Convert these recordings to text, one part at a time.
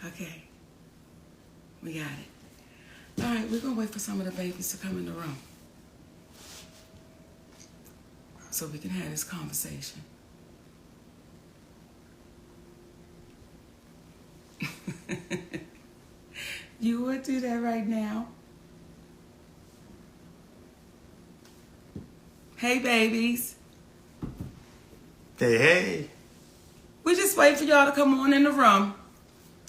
Okay. We got it. All right, we're going to wait for some of the babies to come in the room so we can have this conversation. You would do that right now? Hey, babies. Hey, hey. We just wait for y'all to come on in the room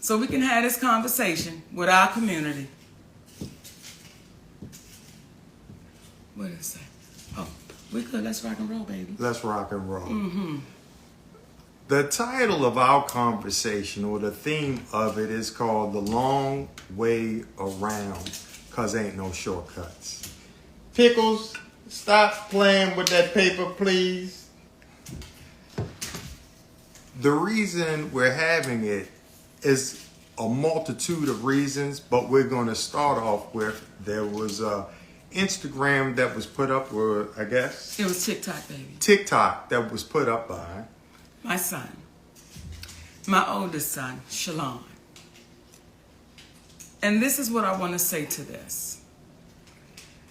so we can have this conversation with our community. What is that? Oh, we good. Let's rock and roll, baby. Let's rock and roll. Mm-hmm. The title of our conversation, or the theme of it, is called The Long Way Around, because ain't no shortcuts. Pickles, stop playing with that paper, please. The reason we're having it is a multitude of reasons, but we're going to start off with, there was a Instagram that was put up, or I guess it was TikTok, baby. TikTok that was put up by my son, my oldest son, Shalon. And this is what I want to say to this.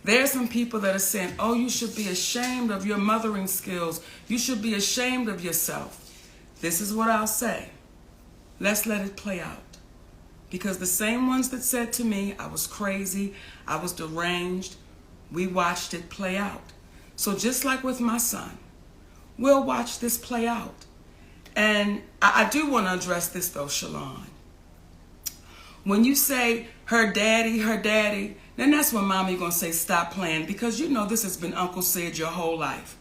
There are some people that are saying, oh, you should be ashamed of your mothering skills. You should be ashamed of yourself. This is what I'll say. Let's let it play out. Because the same ones that said to me, I was crazy, I was deranged, we watched it play out. So just like with my son, we'll watch this play out. And I do want to address this though, Shalon. When you say her daddy, then that's when mommy gonna say stop playing, because you know this has been Uncle Sid your whole life.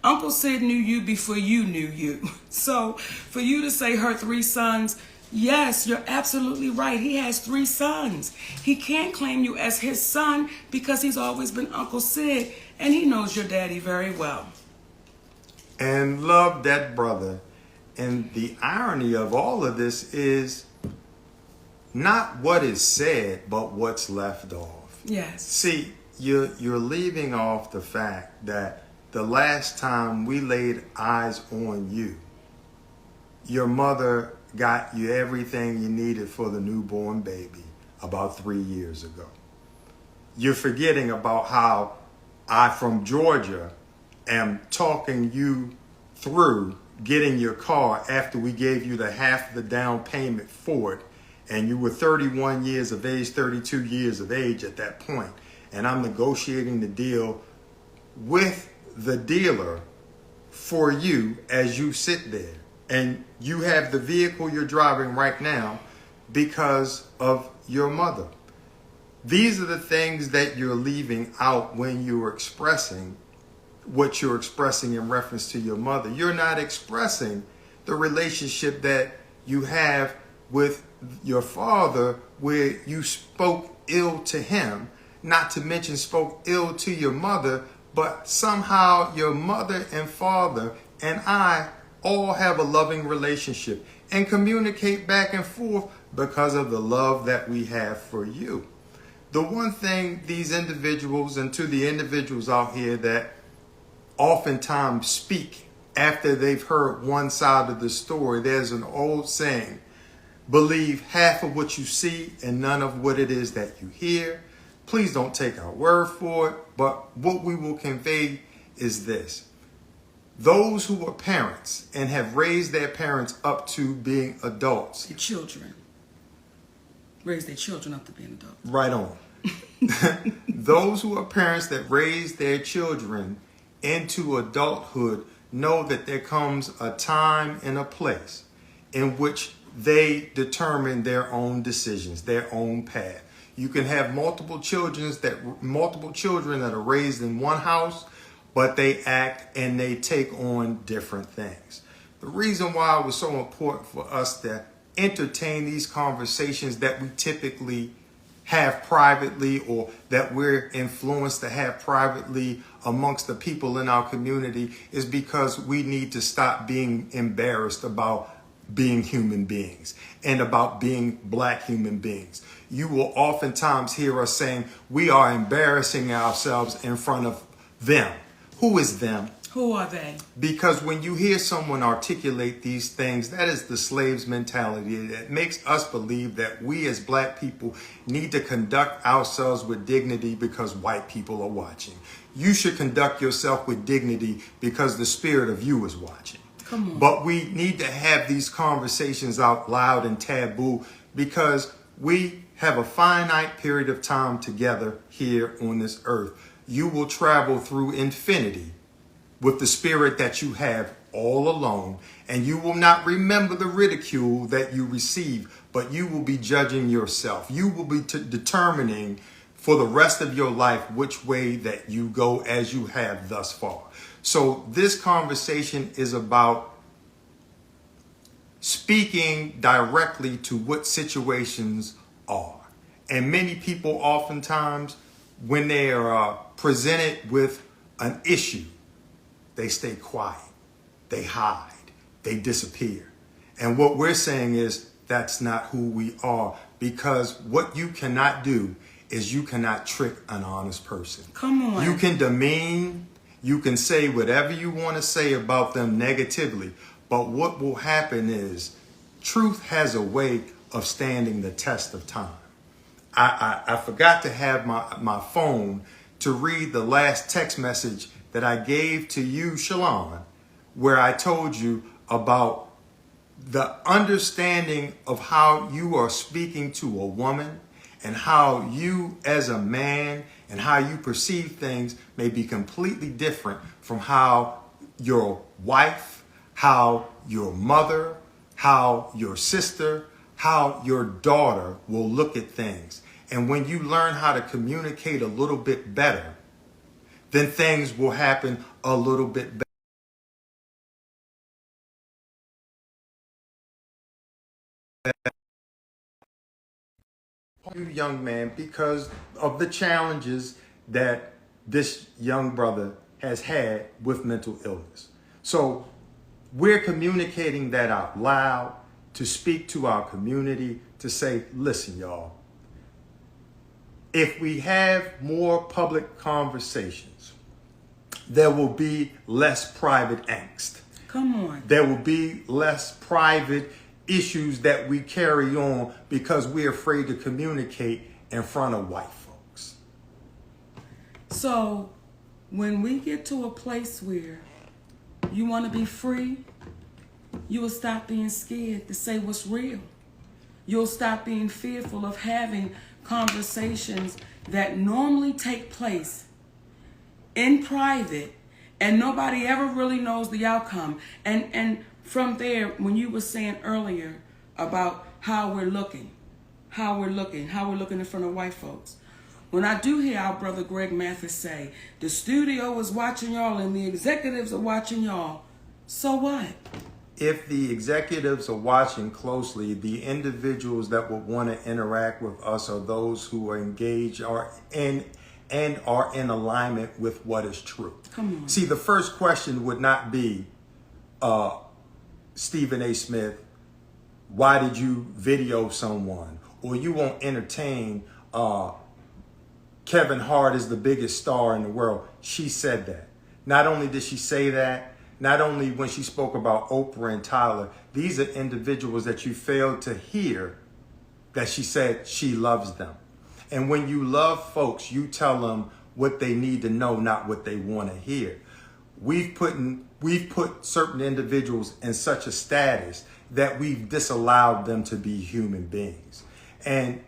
Uncle Sid knew you before you knew you. So for you to say her 3 sons, yes, you're absolutely right. He has 3 sons. He can't claim you as his son because he's always been Uncle Sid, and he knows your daddy very well. And love that brother. And the irony of all of this is not what is said, but what's left off. Yes. See, you're leaving off the fact that the last time we laid eyes on you, your mother got you everything you needed for the newborn baby about 3 years ago. You're forgetting about how I, from Georgia, am talking you through getting your car after we gave you the half of the down payment for it. And you were 31 years of age, 32 years of age at that point. And I'm negotiating the deal with the dealer for you as you sit there. And you have the vehicle you're driving right now because of your mother. These are the things that you're leaving out when you're expressing what you're expressing in reference to your mother. You're not expressing the relationship that you have with your father, where you spoke ill to him, not to mention spoke ill to your mother, but somehow your mother and father and I all have a loving relationship and communicate back and forth because of the love that we have for you. The one thing these individuals, and to the individuals out here that oftentimes speak after they've heard one side of the story, there's an old saying, believe half of what you see and none of what it is that you hear. Please don't take our word for it, but what we will convey is this. Those who are parents and have raised their parents up to being adults. The children. Raise their children up to being adults. Right on. Those who are parents that raise their children into adulthood know that there comes a time and a place in which they determine their own decisions, their own path. You can have multiple children that are raised in one house, but they act and they take on different things. The reason why it was so important for us to entertain these conversations that we typically have privately, or that we're influenced to have privately amongst the people in our community, is because we need to stop being embarrassed about being human beings and about being black human beings. You will oftentimes hear us saying we are embarrassing ourselves in front of them. Who is them? Who are they? Because when you hear someone articulate these things, that is the slave's mentality. It makes us believe that we as black people need to conduct ourselves with dignity because white people are watching. You should conduct yourself with dignity because the spirit of you is watching. Come on. But we need to have these conversations out loud and taboo because we have a finite period of time together here on this earth. You will travel through infinity with the spirit that you have all alone, and you will not remember the ridicule that you receive, but you will be judging yourself. You will be determining for the rest of your life which way that you go as you have thus far. So this conversation is about speaking directly to what situations are. And many people oftentimes, when they are presented with an issue, they stay quiet, they hide, they disappear. And what we're saying is that's not who we are, because what you cannot do is you cannot trick an honest person. Come on. You can demean, you can say whatever you want to say about them negatively, but what will happen is truth has a way of standing the test of time. I forgot to have my phone to read the last text message that I gave to you, Shalon, where I told you about the understanding of how you are speaking to a woman and how you as a man and how you perceive things may be completely different from how your wife, how your mother, how your sister, how your daughter will look at things. And when you learn how to communicate a little bit better, then things will happen a little bit better. You young man, because of the challenges that this young brother has had with mental illness. So we're communicating that out loud to speak to our community, to say, listen, y'all, if we have more public conversations, there will be less private angst. Come on. There will be less private issues that we carry on because we're afraid to communicate in front of white folks. So when we get to a place where you want to be free, you will stop being scared to say what's real. You'll stop being fearful of having conversations that normally take place in private and nobody ever really knows the outcome. And from there, when you were saying earlier about how we're looking in front of white folks. When I do hear our brother Greg Mathis say, the studio is watching y'all and the executives are watching y'all, so what? If the executives are watching closely, the individuals that would want to interact with us are those who are engaged and are in alignment with what is true. Come on. See, the first question would not be, Stephen A. Smith, why did you video someone? Or you won't entertain Kevin Hart is the biggest star in the world. She said that. Not only did she say that, not only when she spoke about Oprah and Tyler, these are individuals that you failed to hear that she said she loves them. And when you love folks, you tell them what they need to know, not what they want to hear. We've put certain individuals in such a status that we've disallowed them to be human beings. And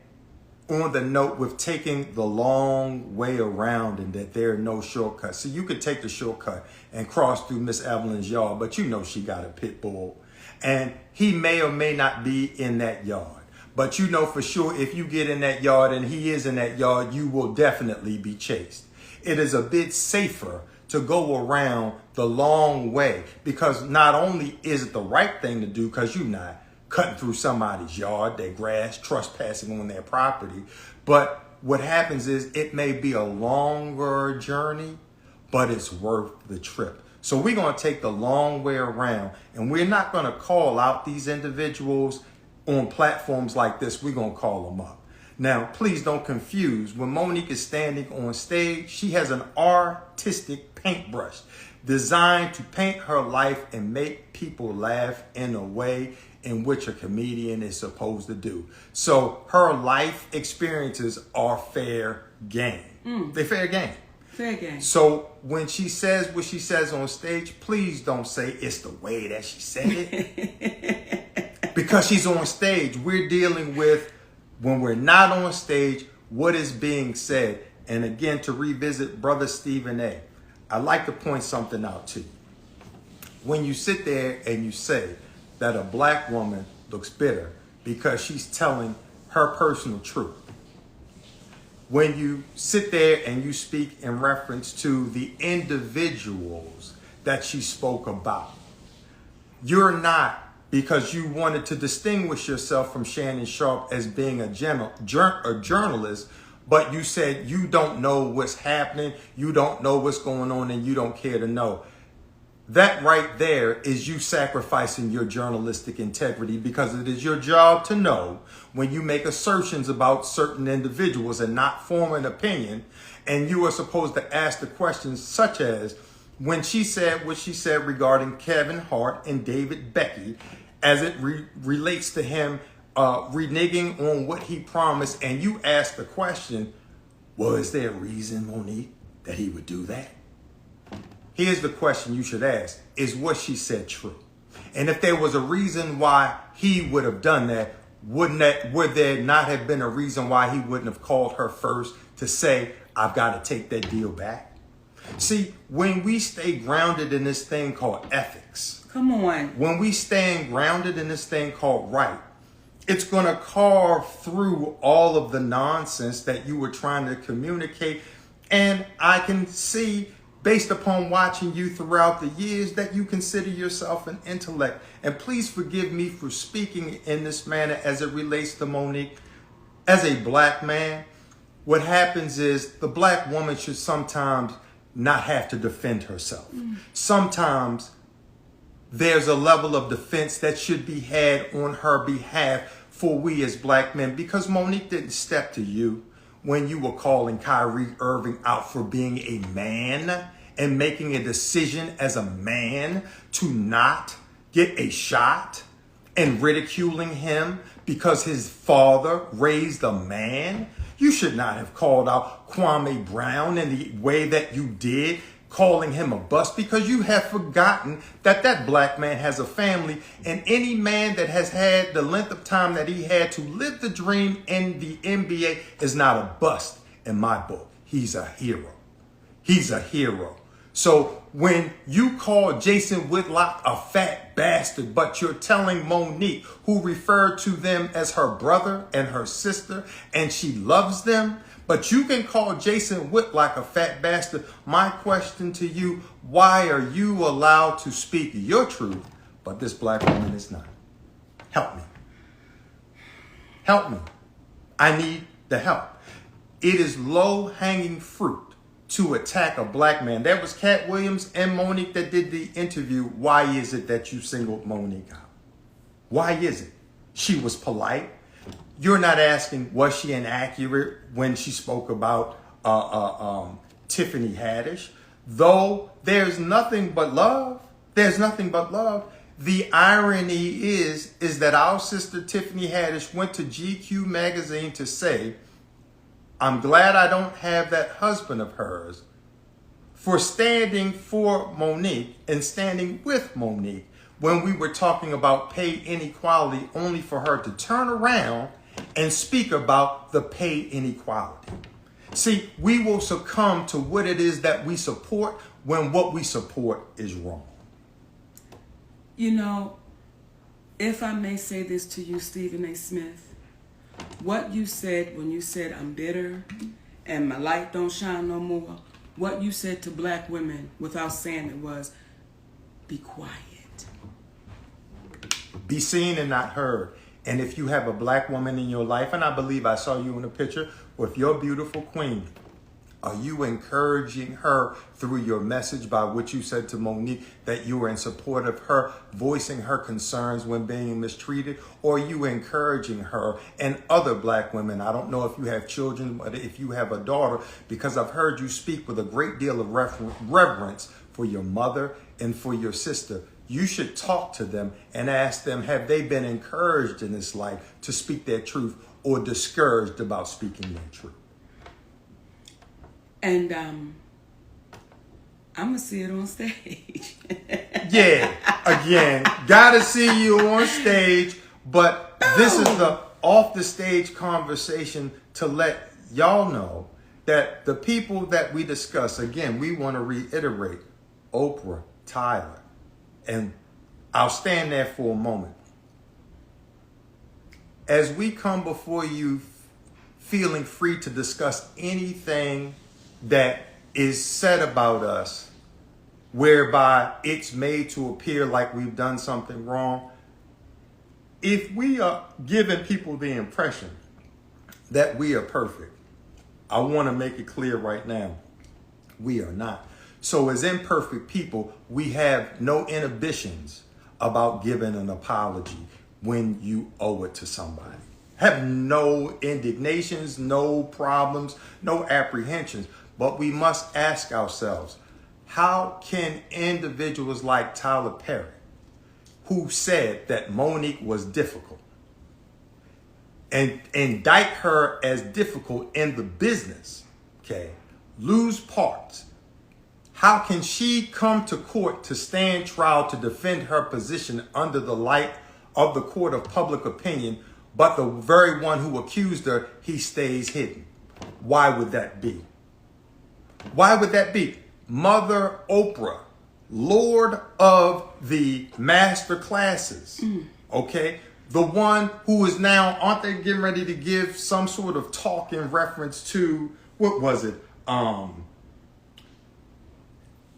on the note with taking the long way around and that there are no shortcuts. So you could take the shortcut and cross through Miss Evelyn's yard, but you know she got a pit bull. And he may or may not be in that yard. But you know for sure if you get in that yard and he is in that yard, you will definitely be chased. It is a bit safer to go around the long way because not only is it the right thing to do because you're not cutting through somebody's yard, their grass, trespassing on their property. But what happens is it may be a longer journey, but it's worth the trip. So we're going to take the long way around, and we're not going to call out these individuals on platforms like this. We're going to call them up. Now, please don't confuse. When Monique is standing on stage, she has an artistic paintbrush. designed to paint her life and make people laugh in a way in which a comedian is supposed to do. So her life experiences are fair game. They're fair game. Fair game. So when she says what she says on stage, please don't say it's the way that she said it. Because she's on stage. We're dealing with, when we're not on stage, what is being said. And again, to revisit Brother Stephen A., I'd like to point something out to you. When you sit there and you say that a black woman looks bitter because she's telling her personal truth, when you sit there and you speak in reference to the individuals that she spoke about, you're not, because you wanted to distinguish yourself from Shannon Sharpe as being a journalist, but you said you don't know what's happening, you don't know what's going on, and you don't care to know. That right there is you sacrificing your journalistic integrity, because it is your job to know when you make assertions about certain individuals and not form an opinion. And you are supposed to ask the questions such as, when she said what she said regarding Kevin Hart and David Becky, as it relates to him reneging on what he promised, and you ask the question, well, is there a reason, Monique, that he would do that? Here's the question you should ask. Is what she said true? And if there was a reason why he would have done that, would there not have been a reason why he wouldn't have called her first to say, I've got to take that deal back? See, when we stay grounded in this thing called ethics, come on, when we stand grounded in this thing called right, it's going to carve through all of the nonsense that you were trying to communicate. And I can see, based upon watching you throughout the years, that you consider yourself an intellect. And please forgive me for speaking in this manner as it relates to Monique. As a black man, what happens is the black woman should sometimes not have to defend herself. Sometimes there's a level of defense that should be had on her behalf for we as black men, because Monique didn't step to you when you were calling Kyrie Irving out for being a man and making a decision as a man to not get a shot, and ridiculing him because his father raised a man. You should not have called out Kwame Brown in the way that you did, calling him a bust, because you have forgotten that that black man has a family, and any man that has had the length of time that he had to live the dream in the NBA is not a bust in my book. He's a hero. He's a hero. So when you call Jason Whitlock a fat bastard, but you're telling Monique, who referred to them as her brother and her sister, and she loves them, but you can call Jason Whitlock a fat bastard. My question to you, why are you allowed to speak your truth, but this black woman is not? Help me. Help me. I need the help. It is low-hanging fruit to attack a black man. That was Cat Williams and Monique that did the interview. Why is it that you singled Monique out? Why is it? She was polite. You're not asking, was she inaccurate when she spoke about Tiffany Haddish? Though there's nothing but love. There's nothing but love. The irony is that our sister Tiffany Haddish went to GQ magazine to say, I'm glad I don't have that husband of hers, for standing for Monique and standing with Monique when we were talking about pay inequality, only for her to turn around and speak about the pay inequality. See, we will succumb to what it is that we support when what we support is wrong. You know, if I may say this to you, Stephen A. Smith, what you said when you said I'm bitter and my light don't shine no more, what you said to black women without saying it was, be quiet. Be seen and not heard. And if you have a black woman in your life, and I believe I saw you in a picture with your beautiful queen, are you encouraging her through your message by what you said to Monique, that you were in support of her, voicing her concerns when being mistreated? Or are you encouraging her and other black women? I don't know if you have children, but if you have a daughter, because I've heard you speak with a great deal of reverence for your mother and for your sister. You should talk to them and ask them, have they been encouraged in this life to speak their truth or discouraged about speaking their truth? And I'm going to see it on stage. Yeah, again, gotta see you on stage. But this is the off the stage conversation to let y'all know that the people that we discuss, again, we want to reiterate Oprah, Tyler, and I'll stand there for a moment. As we come before you feeling free to discuss anything that is said about us, whereby it's made to appear like we've done something wrong, if we are giving people the impression that we are perfect, I want to make it clear right now, we are not. So as imperfect people, we have no inhibitions about giving an apology when you owe it to somebody. Have no indignations, no problems, no apprehensions. But we must ask ourselves, how can individuals like Tyler Perry, who said that Monique was difficult, and indict her as difficult in the business, okay, lose parts? How can she come to court to stand trial to defend her position under the light of the court of public opinion, but the very one who accused her, he stays hidden? Why would that be? Why would that be? Mother Oprah, Lord of the master classes, okay? The one who is now, aren't they getting ready to give some sort of talk in reference to, what was it?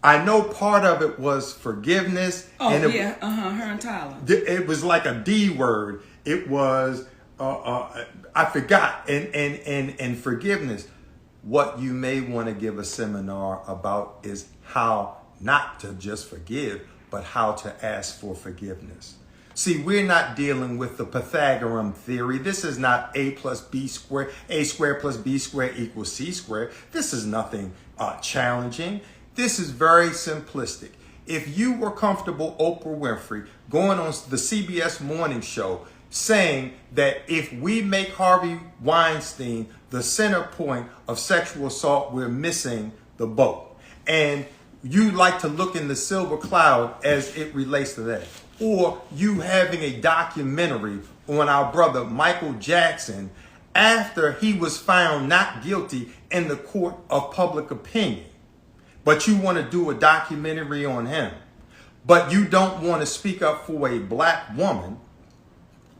I know part of it was forgiveness. Oh, and yeah, her and Tyler. It was like a D word. It was, I forgot, and forgiveness. What you may want to give a seminar about is how not to just forgive, but how to ask for forgiveness. See, we're not dealing with the Pythagorean theory. This is not A plus B squared, A squared plus B squared equals C squared. This is nothing challenging. This is very simplistic. If you were comfortable, Oprah Winfrey, going on the CBS morning show, saying that if we make Harvey Weinstein the center point of sexual assault, we're missing the boat. And you like to look in the silver cloud as it relates to that. Or you having a documentary on our brother Michael Jackson after he was found not guilty in the court of public opinion. But you want to do a documentary on him. But you don't want to speak up for a black woman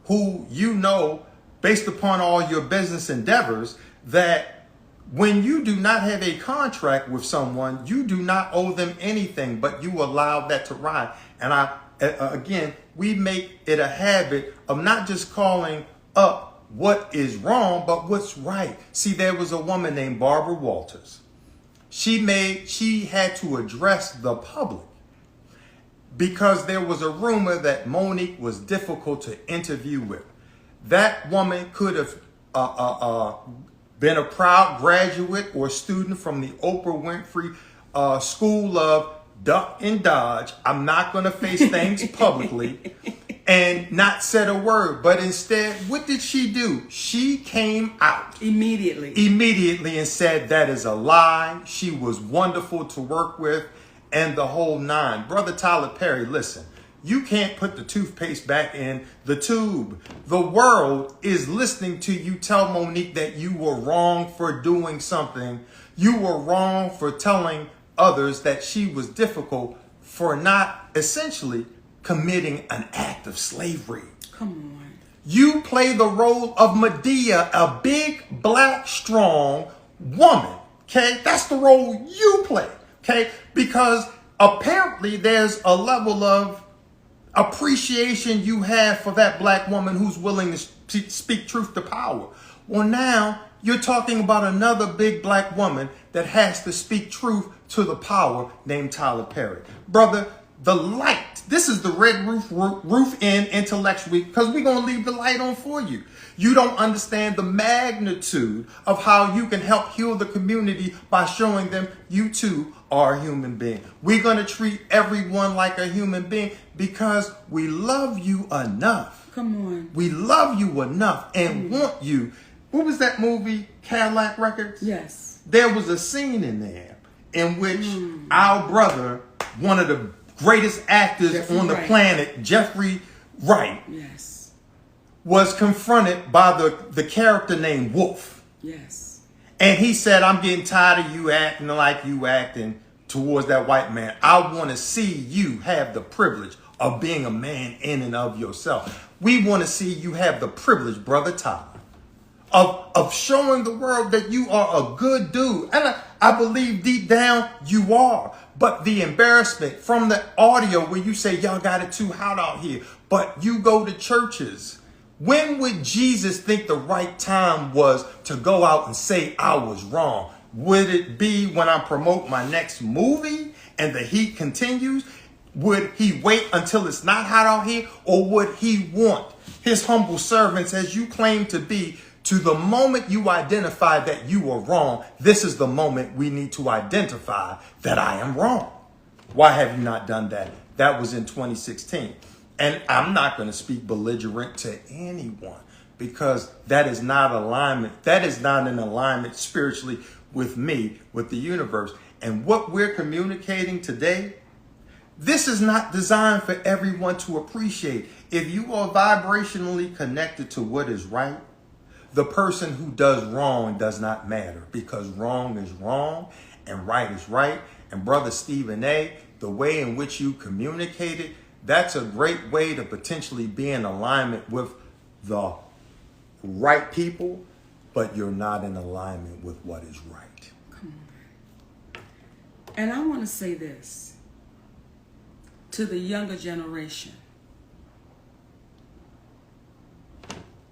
who you know, based upon all your business endeavors, that when you do not have a contract with someone, you do not owe them anything, but you allow that to ride. And again, we make it a habit of not just calling up what is wrong, but what's right. See, there was a woman named Barbara Walters. She had to address the public because there was a rumor that Monique was difficult to interview with. That woman could have been a proud graduate or student from the Oprah Winfrey School of Duck and Dodge. I'm not going to face things publicly and not said a word. But instead, what did she do? She came out immediately and said that is a lie. She was wonderful to work with and the whole nine. Brother Tyler Perry, listen, you can't put the toothpaste back in the tube. The world is listening to you tell Monique that you were wrong for doing something. You were wrong for telling others that she was difficult for not essentially committing an act of slavery. Come on. You play the role of Medea, a big, black, strong woman. Okay, that's the role you play. Okay, because apparently there's a level of appreciation you have for that black woman who's willing to speak truth to power. Well, now you're talking about another big black woman that has to speak truth to the power named Tyler Perry. Brother, the light. This is the red roof in Intellect Week, because we're going to leave the light on for you. You don't understand the magnitude of how you can help heal the community by showing them you too are a human being. We're going to treat everyone like a human being because we love you enough. Come on. We love you enough and want you. What was that movie, Cadillac Records? Yes. There was a scene in there in which our brother, one of the greatest actors Jeffrey on the Wright. planet, Jeffrey Wright, Yes. was confronted by the character named Wolf. Yes. And he said, I'm getting tired of you acting like you acting towards that white man. I want to see you have the privilege of being a man in and of yourself. We want to see you have the privilege, Brother Tyler, of showing the world that you are a good dude. And I believe deep down you are. But the embarrassment from the audio where you say, y'all got it too hot out here, but you go to churches. When would Jesus think the right time was to go out and say I was wrong? Would it be when I promote my next movie and the heat continues? Would he wait until it's not hot out here? Or would he want his humble servants, as you claim to be, to the moment you identify that you are wrong, this is the moment we need to identify that I am wrong. Why have you not done that? That was in 2016. And I'm not going to speak belligerent to anyone because that is not alignment. That is not in alignment spiritually with me, with the universe. And what we're communicating today, this is not designed for everyone to appreciate. If you are vibrationally connected to what is right, the person who does wrong does not matter, because wrong is wrong and right is right. And Brother Stephen A., the way in which you communicated, that's a great way to potentially be in alignment with the right people, but you're not in alignment with what is right. Come on. And I want to say this to the younger generation.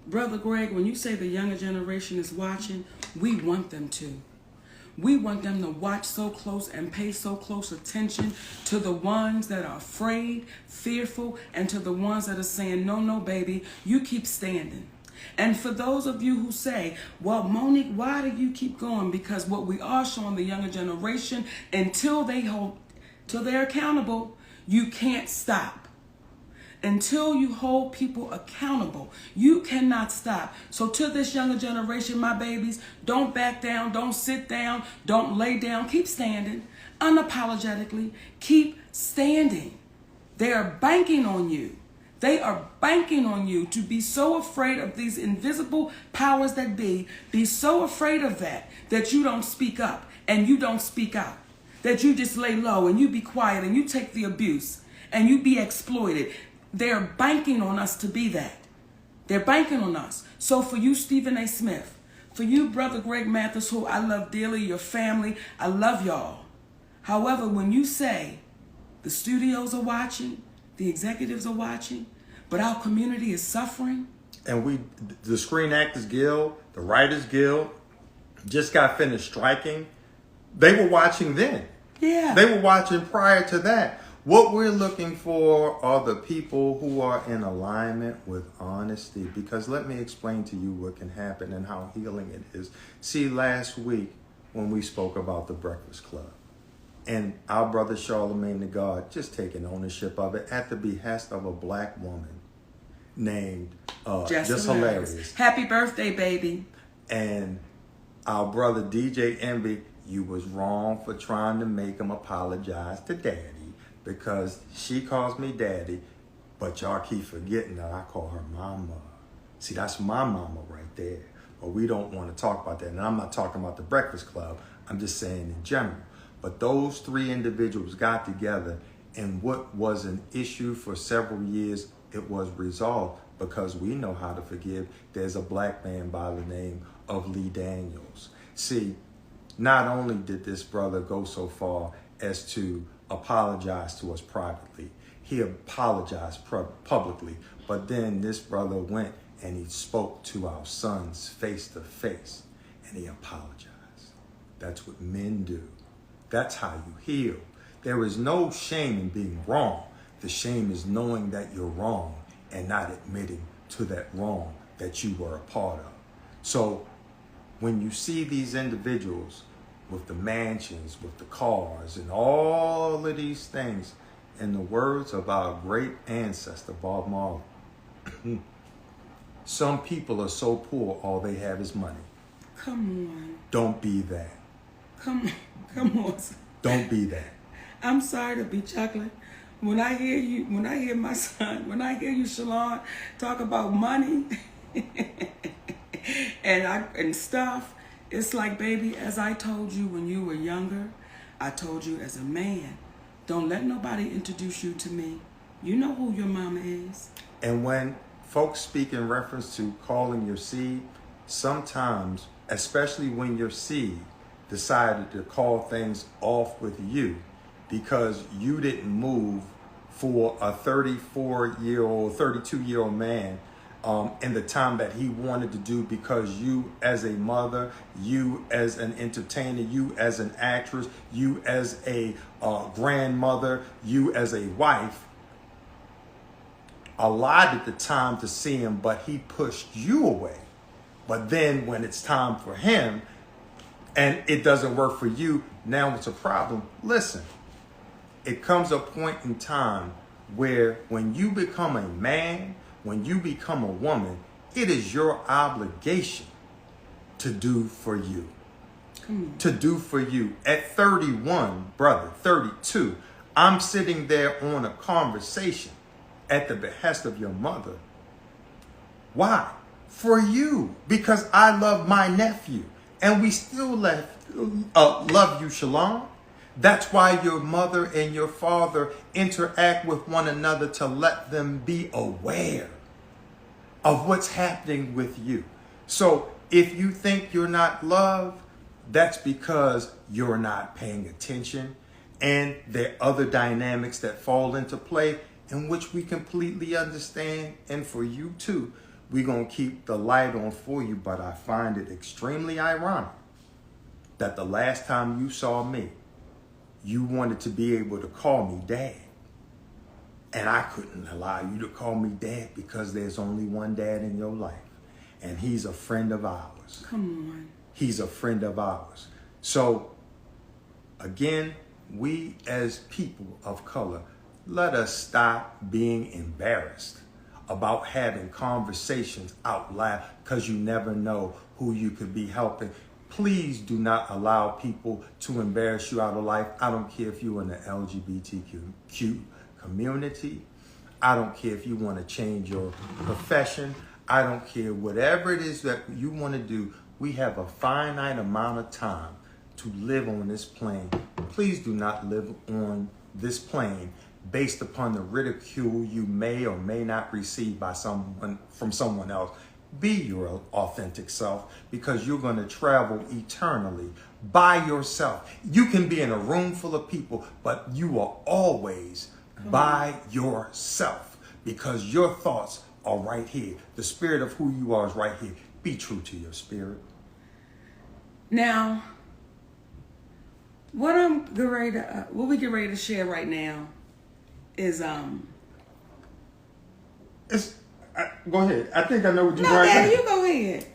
Brother Greg, when you say the younger generation is watching, we want them to. We want them to watch so close and pay so close attention to the ones that are afraid, fearful, and to the ones that are saying, no, no, baby, you keep standing. And for those of you who say, well, Monique, why do you keep going? Because what we are showing the younger generation, till they're accountable, you can't stop. Until you hold people accountable, you cannot stop. So to this younger generation, my babies, don't back down, don't sit down, don't lay down. Keep standing unapologetically. Keep standing. They are banking on you. They are banking on you to be so afraid of these invisible powers that be so afraid of that you don't speak up and you don't speak out, that you just lay low and you be quiet and you take the abuse and you be exploited. They're banking on us to be that. They're banking on us. So for you, Stephen A. Smith, for you, Brother Greg Mathis, who I love dearly, your family, I love y'all. However, when you say the studios are watching, the executives are watching, but our community is suffering. And the Screen Actors Guild, the Writers Guild, just got finished striking. They were watching then. Yeah. They were watching prior to that. What we're looking for are the people who are in alignment with honesty. Because let me explain to you what can happen and how healing it is. See, last week when we spoke about the Breakfast Club and our brother Charlemagne the God just taking ownership of it at the behest of a black woman named Just Hilarious. Happy birthday, baby. And our brother DJ Envy, you was wrong for trying to make him apologize to Daddy. Because she calls me daddy, but y'all keep forgetting that I call her mama. See, that's my mama right there. But we don't want to talk about that. And I'm not talking about the Breakfast Club. I'm just saying in general. But those three individuals got together, and what was an issue for several years, it was resolved because we know how to forgive. There's a black man by the name of Lee Daniels. See, not only did this brother go so far as to apologize to us privately, he apologized publicly, but then this brother went and he spoke to our sons face to face and he apologized. That's what men do. That's how you heal. There is no shame in being wrong. The shame is knowing that you're wrong and not admitting to that wrong that you were a part of. So when you see these individuals with the mansions, with the cars, and all of these things, in the words of our great ancestor, Bob Marley, some people are so poor, all they have is money. Come on. Don't be that. Come on. Don't be that. I'm sorry to be chocolate. When I hear you, when I hear my son, when I hear you, Shalon, talk about money and stuff, it's like, baby, as I told you when you were younger, I told you as a man, don't let nobody introduce you to me. You know who your mama is. And when folks speak in reference to calling your seed, sometimes, especially when your seed decided to call things off with you because you didn't move for a 34-year-old, 32-year-old man in the time that he wanted to do, because you as a mother, you as an entertainer, you as an actress, you as a grandmother, you as a wife, allotted the time to see him, but he pushed you away. But then when it's time for him and it doesn't work for you, now it's a problem. Listen, it comes a point in time where when you become a man, when you become a woman, it is your obligation to do for you. To do for you. At 31, brother, 32, I'm sitting there on a conversation at the behest of your mother. Why? For you. Because I love my nephew. And we still love you, Shalon. That's why your mother and your father interact with one another, to let them be aware of what's happening with you. So if you think you're not loved, that's because you're not paying attention. And there are other dynamics that fall into play, in which we completely understand. And for you too, we're going to keep the light on for you. But I find it extremely ironic that the last time you saw me, you wanted to be able to call me dad. And I couldn't allow you to call me dad because there's only one dad in your life. And he's a friend of ours. Come on. He's a friend of ours. So, again, we as people of color, let us stop being embarrassed about having conversations out loud, because you never know who you could be helping. Please do not allow people to embarrass you out of life. I don't care if you're in the LGBTQ community. I don't care if you want to change your profession. I don't care. Whatever it is that you want to do, we have a finite amount of time to live on this plane. Please do not live on this plane based upon the ridicule you may or may not receive from someone else. Be your authentic self, because you're going to travel eternally by yourself. You can be in a room full of people, but you are always by yourself, because your thoughts are right here. The spirit of who you are is right here. Be true to your spirit. Now, what we get ready to share right now is Go ahead. I think I know what you're no, Daddy, you go ahead.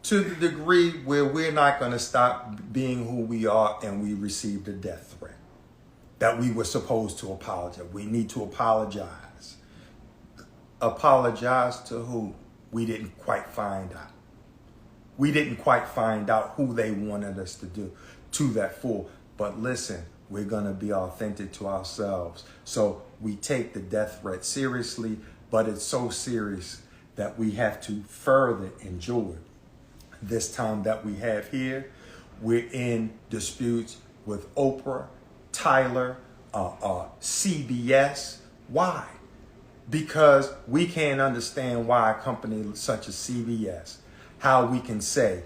To the degree where we're not going to stop being who we are, and we received a death threat that we were supposed to apologize. We need to apologize. Apologize to who? We didn't quite find out. We didn't quite find out who they wanted us to do to that for. But listen, we're going to be authentic to ourselves. So we take the death threat seriously, but it's so serious that we have to further endure this time that we have here. We're in disputes with Oprah, Tyler, CBS. Why? Because we can't understand why a company such as CBS, how we can say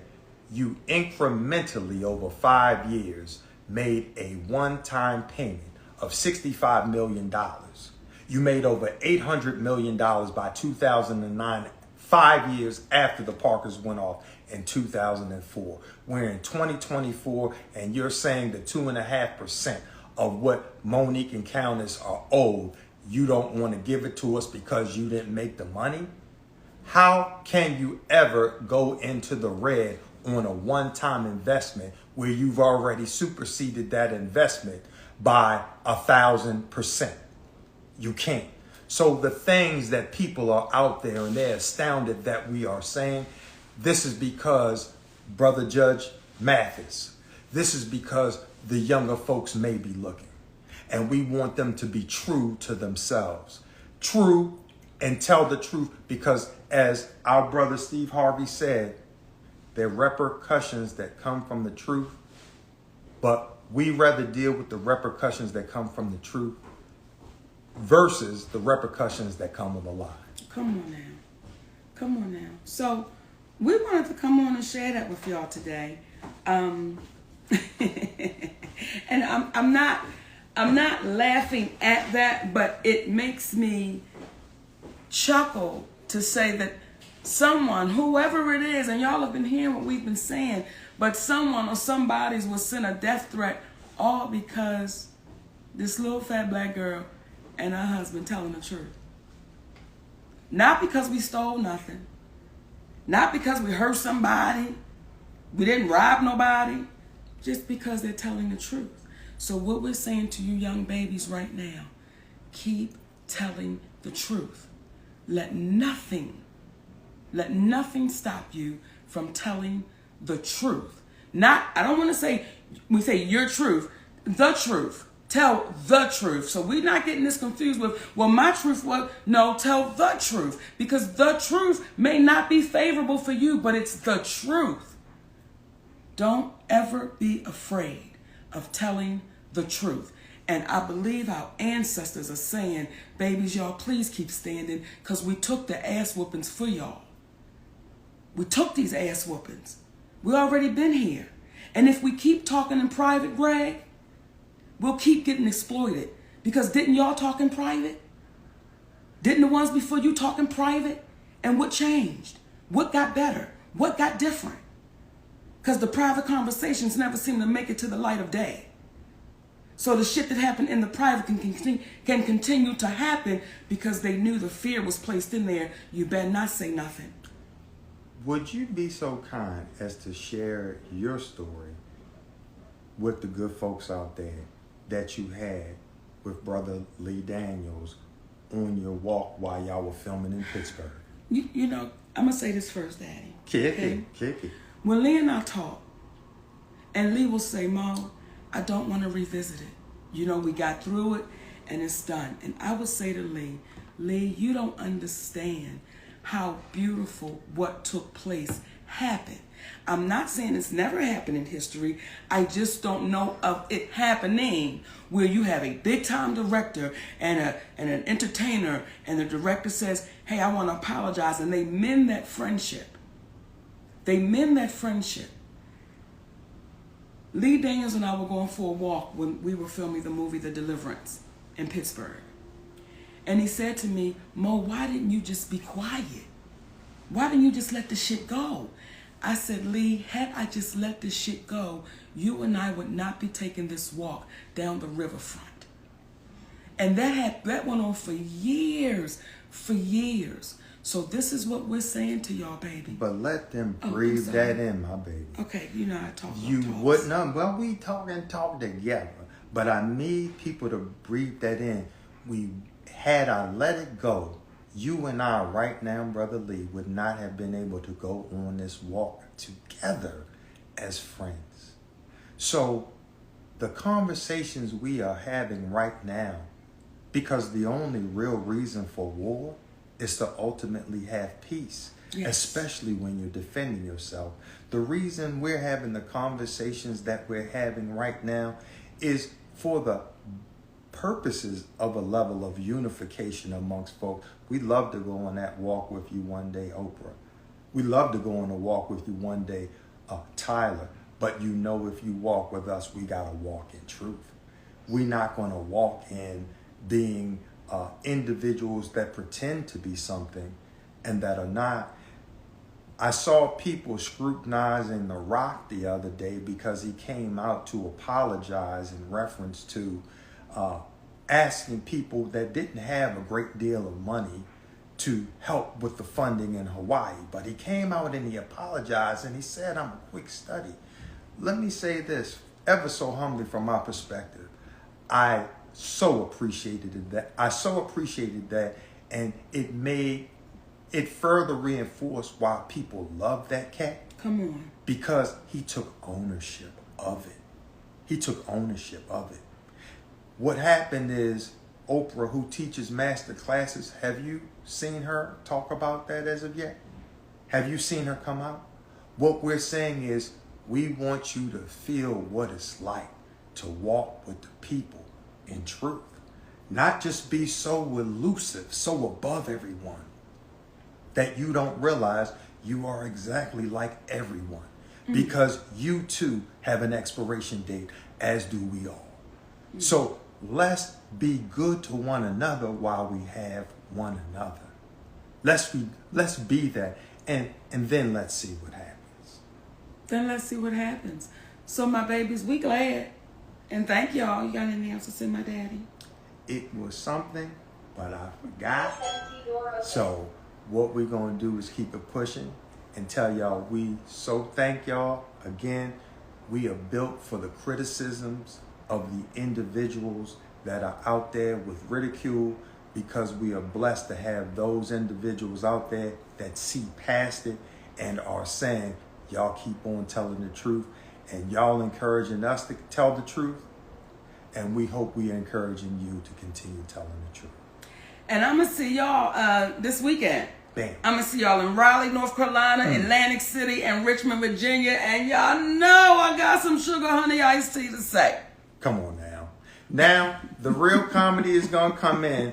you incrementally over 5 years made a one-time payment of $65 million. You made over $800 million by 2009 5 years after the Parkers went off in 2004. We're in 2024, and you're saying the 2.5% of what Monique and Countess are owed, you don't want to give it to us because you didn't make the money? How can you ever go into the red on a one-time investment where you've already superseded that investment by 1,000%? You can't. So the things that people are out there and they're astounded that we are saying, this is because Brother Judge Mathis, this is because the younger folks may be looking. And we want them to be true to themselves. True and tell the truth, because as our brother Steve Harvey said, there are repercussions that come from the truth, but we rather deal with the repercussions that come from the truth versus the repercussions that come with a lie. Come on now. Come on now. So we wanted to come on and share that with y'all today. And I'm not laughing at that, but it makes me chuckle to say that someone, whoever it is, and y'all have been hearing what we've been saying, but someone or somebody's was sent a death threat all because this little fat black girl and her husband telling the truth. Not because we stole nothing. Not because we hurt somebody. We didn't rob nobody. Just because they're telling the truth. So what we're saying to you young babies right now, keep telling the truth. Let nothing stop you from telling the truth. Not, I don't want to say, we say your truth, the truth. Tell the truth. So we're not getting this confused with, well, my truth was, no, tell the truth. Because the truth may not be favorable for you, but it's the truth. Don't ever be afraid of telling the truth. And I believe our ancestors are saying, babies, y'all, please keep standing, because we took the ass whoopings for y'all. We took these ass whoopings. We already been here. And if we keep talking in private, Greg, we'll keep getting exploited. Because didn't y'all talk in private? Didn't the ones before you talk in private? And what changed? What got better? What got different? Because the private conversations never seem to make it to the light of day. So the shit that happened in the private can continue to happen because they knew the fear was placed in there. You better not say nothing. Would you be so kind as to share your story with the good folks out there that you had with Brother Lee Daniels on your walk while y'all were filming in Pittsburgh? You know, I'm going to say this first, Daddy. Kick it. When Lee and I talk, and Lee will say, Mo, I don't want to revisit it. You know, we got through it and it's done. And I would say to Lee, you don't understand how beautiful what took place happened. I'm not saying it's never happened in history. I just don't know of it happening where you have a big time director and an entertainer, and the director says, hey, I want to apologize, and they mend that friendship. Lee Daniels and I were going for a walk when we were filming the movie The Deliverance in Pittsburgh. And he said to me, Mo, why didn't you just be quiet? Why didn't you just let the shit go? I said, Lee, had I just let this shit go, you and I would not be taking this walk down the riverfront. And that went on for years. So this is what we're saying to y'all, baby. But let them breathe that in, my baby. Okay, you know I talk about You talks. wouldn't, well, we talk together. But I need people to breathe that in. Had I let it go, you and I right now, Brother Lee, would not have been able to go on this walk together as friends. So the conversations we are having right now, because the only real reason for war is to ultimately have peace, especially when you're defending yourself. The reason we're having the conversations that we're having right now is for the purposes of a level of unification amongst folks. We'd love to go on that walk with you one day, Oprah. We'd love to go on a walk with you one day, Tyler. But you know, if you walk with us, we got to walk in truth. We're not going to walk in being individuals that pretend to be something and that are not. I saw people scrutinizing The Rock the other day because he came out to apologize in reference to asking people that didn't have a great deal of money to help with the funding in Hawaii. But he came out and he apologized and he said, I'm a quick study. Let me say this, ever so humbly from my perspective. I so appreciated that. And it further reinforced why people love that cat. Come on. Because he took ownership of it. What happened is Oprah, who teaches master classes, have you seen her talk about that as of yet? Have you seen her come out? What we're saying is we want you to feel what it's like to walk with the people in truth. Not just be so elusive, so above everyone, that you don't realize you are exactly like everyone. Because you too have an expiration date, as do we all. So let's be good to one another while we have one another. Let's be that, and then let's see what happens. So my babies, we glad. And thank y'all. You got anything else to say, my daddy? It was something, but I forgot. So what we're going to do is keep it pushing and tell y'all we so thank y'all. Again, we are built for the criticisms of the individuals that are out there with ridicule, because we are blessed to have those individuals out there that see past it and are saying, y'all keep on telling the truth, and y'all encouraging us to tell the truth, and we hope we are encouraging you to continue telling the truth. And I'm going to see y'all this weekend. Bam. I'm going to see y'all in Raleigh, North Carolina, Atlantic City, and Richmond, Virginia, and y'all know I got some sugar honey iced tea to say. Come on now. Now, the real comedy is going to come in.